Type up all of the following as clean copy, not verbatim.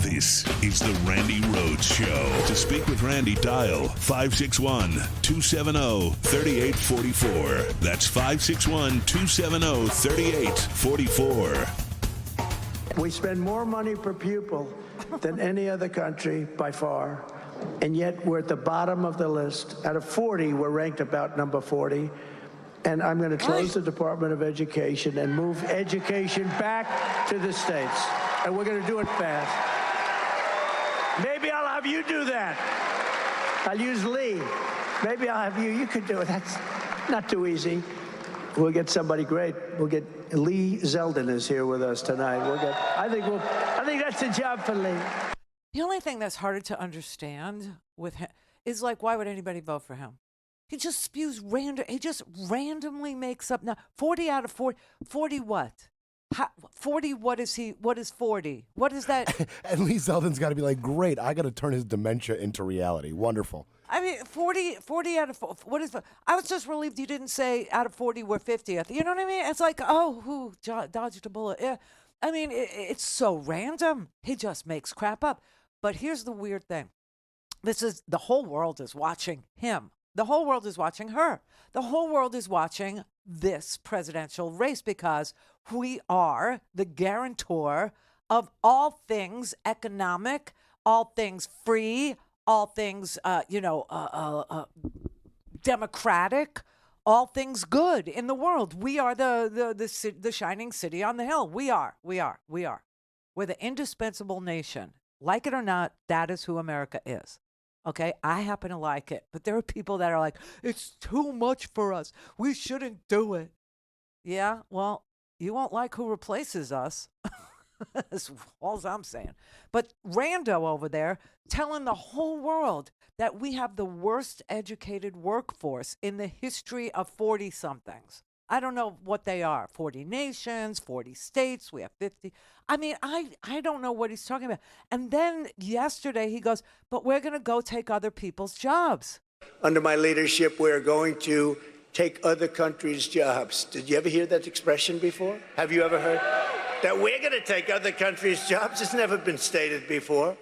This is the Randi Rhodes Show. To speak with Randi, dial 561-270-3844. That's 561-270-3844. We spend more money per pupil than any other country by far, and yet we're at the bottom of the list. Out of 40, we're ranked about number 40. And I'm going to close the Department of Education and move education back to the states. And we're going to do it fast. Maybe I'll have you do that. I'll use Lee. Maybe I'll have you. You could do it. That's not too easy. We'll get somebody great. We'll get Lee Zeldin is here with us tonight. I think that's a job for Lee. The only thing that's harder to understand with him is, like, why would anybody vote for him? He just spews random. He just randomly makes up. Now, 40 out of 40. 40 what? 40, what is he? What is 40? What is that? And Lee Zeldin's got to be like, great, I got to turn his dementia into reality. Wonderful. I mean, 40 out of 40. What is? I was just relieved you didn't say out of 40 we're 50th. You know what I mean? It's like, oh, who dodged a bullet? Yeah. I mean, it's so random. He just makes crap up. But here's the weird thing. The whole world is watching him. The whole world is watching her. The whole world is watching this presidential race because we are the guarantor of all things economic, all things free, all things, democratic, all things good in the world. We are the shining city on the hill. We are. We're the indispensable nation. Like it or not, that is who America is. Okay, I happen to like it, but there are people that are like, it's too much for us. We shouldn't do it. Yeah, well, you won't like who replaces us. That's all I'm saying. But Rando over there telling the whole world that we have the worst educated workforce in the history of 40-somethings. I don't know what they are. 40 nations, 40 states. We have 50. I mean, I don't know what he's talking about. And then yesterday he goes, but we're going to go take other people's jobs. Under my leadership, we're going to take other countries' jobs. Did you ever hear that expression before? Have you ever heard that we're going to take other countries' jobs? It's never been stated before.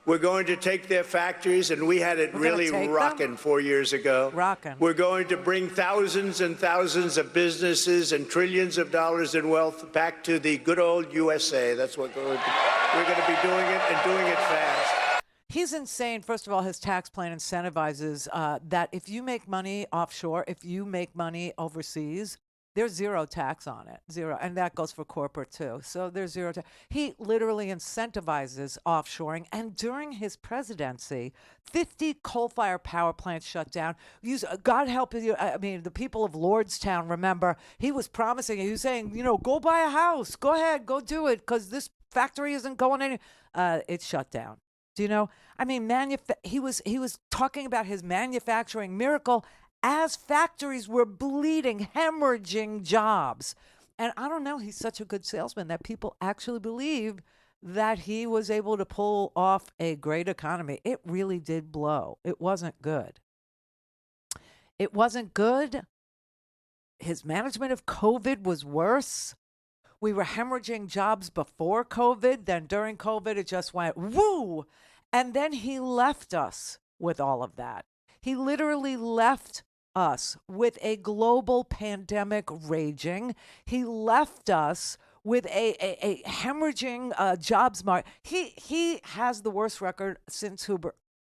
We're going to take their factories, and we had it really rocking 4 years ago. Rocking. We're going to bring thousands and thousands of businesses and trillions of dollars in wealth back to the good old USA. That's what we're going to be doing it, and doing it fast. He's insane. First of all, his tax plan incentivizes that if you make money offshore, if you make money overseas, there's zero tax on it, zero. And that goes for corporate too. So there's zero tax. He literally incentivizes offshoring. And during his presidency, 50 coal-fired power plants shut down. God help you. I mean, the people of Lordstown, remember, he was promising, he was saying, go buy a house. Go ahead, go do it, because this factory isn't going anywhere. It's shut down. Do you know? I mean, he was talking about his manufacturing miracle as factories were bleeding, hemorrhaging jobs. And I don't know, he's such a good salesman that people actually believe that he was able to pull off a great economy. It really did blow. It wasn't good. It wasn't good. His management of COVID was worse. We were hemorrhaging jobs before COVID. Then during COVID, it just went woo. And then he left us with all of that. He literally left us with a global pandemic raging. He left us with a hemorrhaging jobs market. He has the worst record since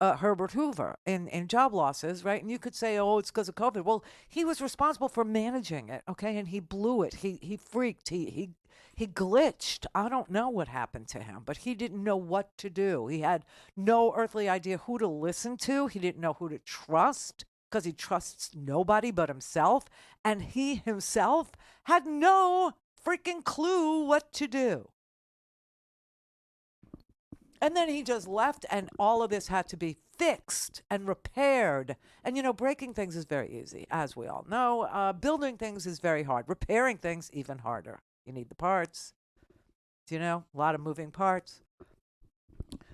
Herbert Hoover in job losses, right? And you could say, oh, it's because of COVID. Well, he was responsible for managing it, okay? And he blew it. He freaked. He glitched. I don't know what happened to him, but he didn't know what to do. He had no earthly idea who to listen to. He didn't know who to trust, because he trusts nobody but himself. And he himself had no freaking clue what to do. And then he just left, and all of this had to be fixed and repaired. And, breaking things is very easy, as we all know. Building things is very hard. Repairing things, even harder. You need the parts. A lot of moving parts.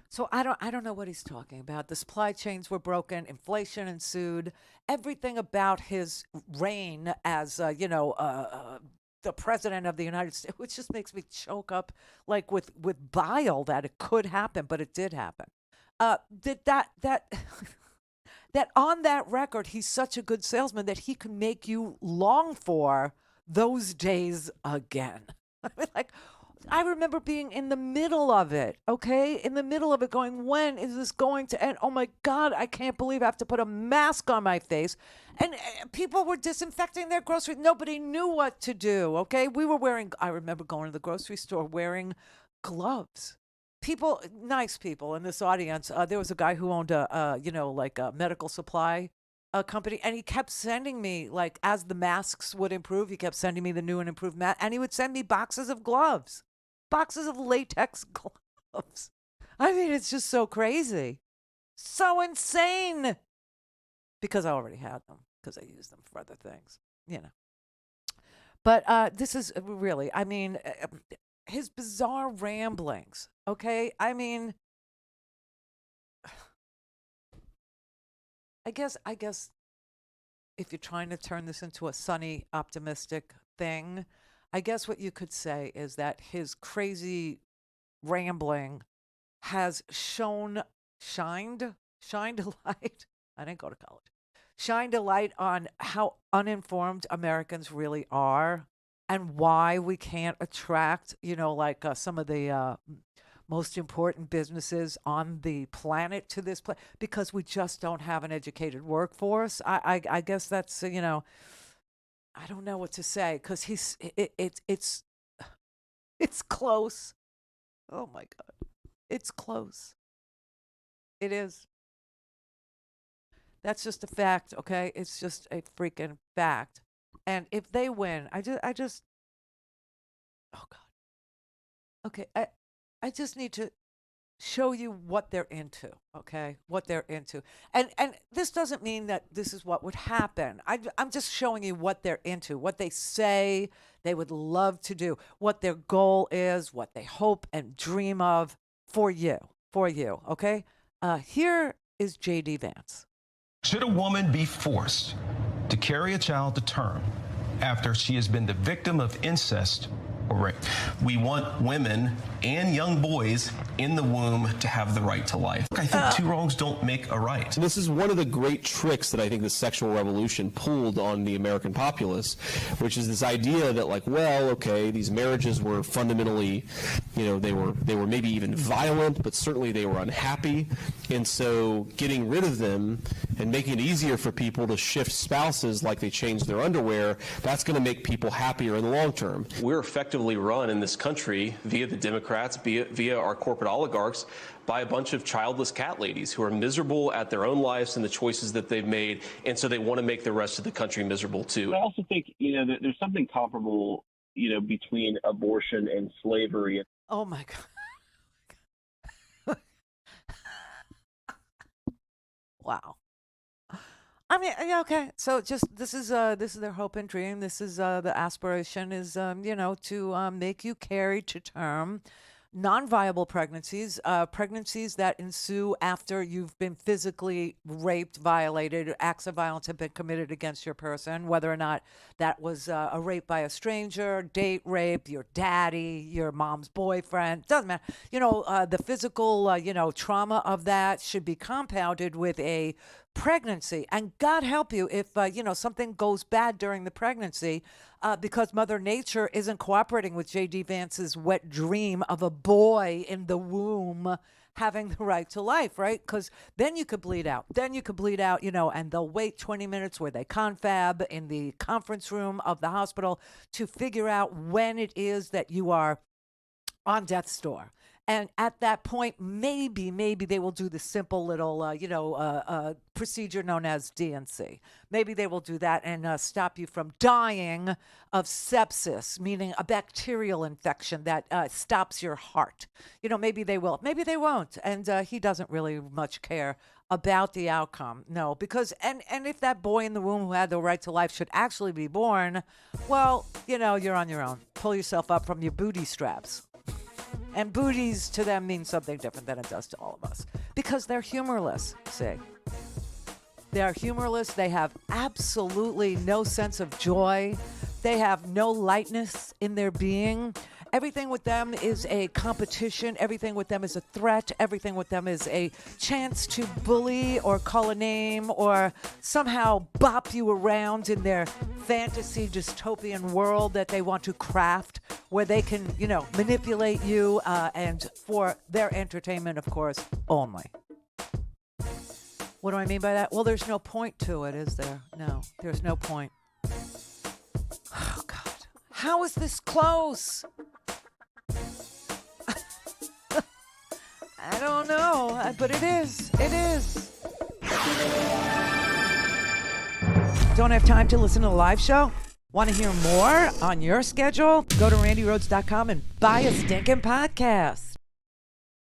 So I don't know what he's talking about. The supply chains were broken. Inflation ensued. Everything about his reign as, the president of the United States, which just makes me choke up like with bile that it could happen, but it did happen. That that on that record, he's such a good salesman that he can make you long for those days again. I mean, like, I remember being in the middle of it, okay? In the middle of it going, when is this going to end? Oh my God, I can't believe I have to put a mask on my face. And people were disinfecting their groceries. Nobody knew what to do, okay? We were wearing, I remember going to the grocery store wearing gloves. People, nice people in this audience. There was a guy who owned a medical supply company, and he kept sending me, like, as the masks would improve, he kept sending me the new and improved mask, and he would send me boxes of gloves, boxes of latex gloves. I mean, it's just so crazy, so insane, because I already had them, because I used them for other things, you know. But this is really, I mean, his bizarre ramblings, okay? I mean, I guess if you're trying to turn this into a sunny, optimistic thing, I guess what you could say is that his crazy rambling has shined a light. I didn't go to college. Shined a light on how uninformed Americans really are and why we can't attract, some of the most important businesses on the planet to this place, because we just don't have an educated workforce. I guess that's, I don't know what to say, because it's close. Oh my God. It's close. It is. That's just a fact, okay? It's just a freaking fact. And if they win, I just oh God. Okay, I just need to show you what they're into, okay? What they're into. And this doesn't mean that this is what would happen. I'm just showing you what they're into, what they say they would love to do, what their goal is, what they hope and dream of for you, okay? Here is J.D. Vance. Should a woman be forced to carry a child to term after she has been the victim of incest or rape? We want women and young boys in the womb to have the right to life. I think two wrongs don't make a right. This is one of the great tricks that I think the sexual revolution pulled on the American populace, which is this idea that, like, well, okay, these marriages were fundamentally, they were maybe even violent, but certainly they were unhappy, and so getting rid of them and making it easier for people to shift spouses like they change their underwear, that's going to make people happier in the long term. We're effectively run in this country via the Democrats, via our corporate oligarchs, by a bunch of childless cat ladies who are miserable at their own lives and the choices that they've made, and so they want to make the rest of the country miserable too. I also think, there's something comparable, between abortion and slavery. Oh my God. Wow. I mean, yeah, okay. So this is their hope and dream. This is the aspiration is to make you carry to term non-viable pregnancies, pregnancies that ensue after you've been physically raped, violated, acts of violence have been committed against your person, whether or not that was a rape by a stranger, date rape, your daddy, your mom's boyfriend, doesn't matter. The physical, trauma of that should be compounded with a pregnancy. And God help you if, something goes bad during the pregnancy because Mother Nature isn't cooperating with J.D. Vance's wet dream of a boy in the womb having the right to life, right? Because then you could bleed out. And they'll wait 20 minutes where they confab in the conference room of the hospital to figure out when it is that you are on death's door. And at that point, maybe they will do the simple little, procedure known as DNC. Maybe they will do that and stop you from dying of sepsis, meaning a bacterial infection that stops your heart. Maybe they will. Maybe they won't. And he doesn't really much care about the outcome. No, because and if that boy in the womb who had the right to life should actually be born, well, you're on your own. Pull yourself up from your booty straps. And booties to them mean something different than it does to all of us. Because they're humorless, see. They are humorless. They have absolutely no sense of joy. They have no lightness in their being. Everything with them is a competition. Everything with them is a threat. Everything with them is a chance to bully or call a name or somehow bop you around in their fantasy dystopian world that they want to craft, where they can, manipulate you and for their entertainment, of course, only. What do I mean by that? Well, there's no point to it, is there? No, there's no point. Oh, God. How is this close? I don't know, but it is. It is. Don't have time to listen to the live show? Want to hear more on your schedule? Go to randyrhodes.com and buy a stinking podcast.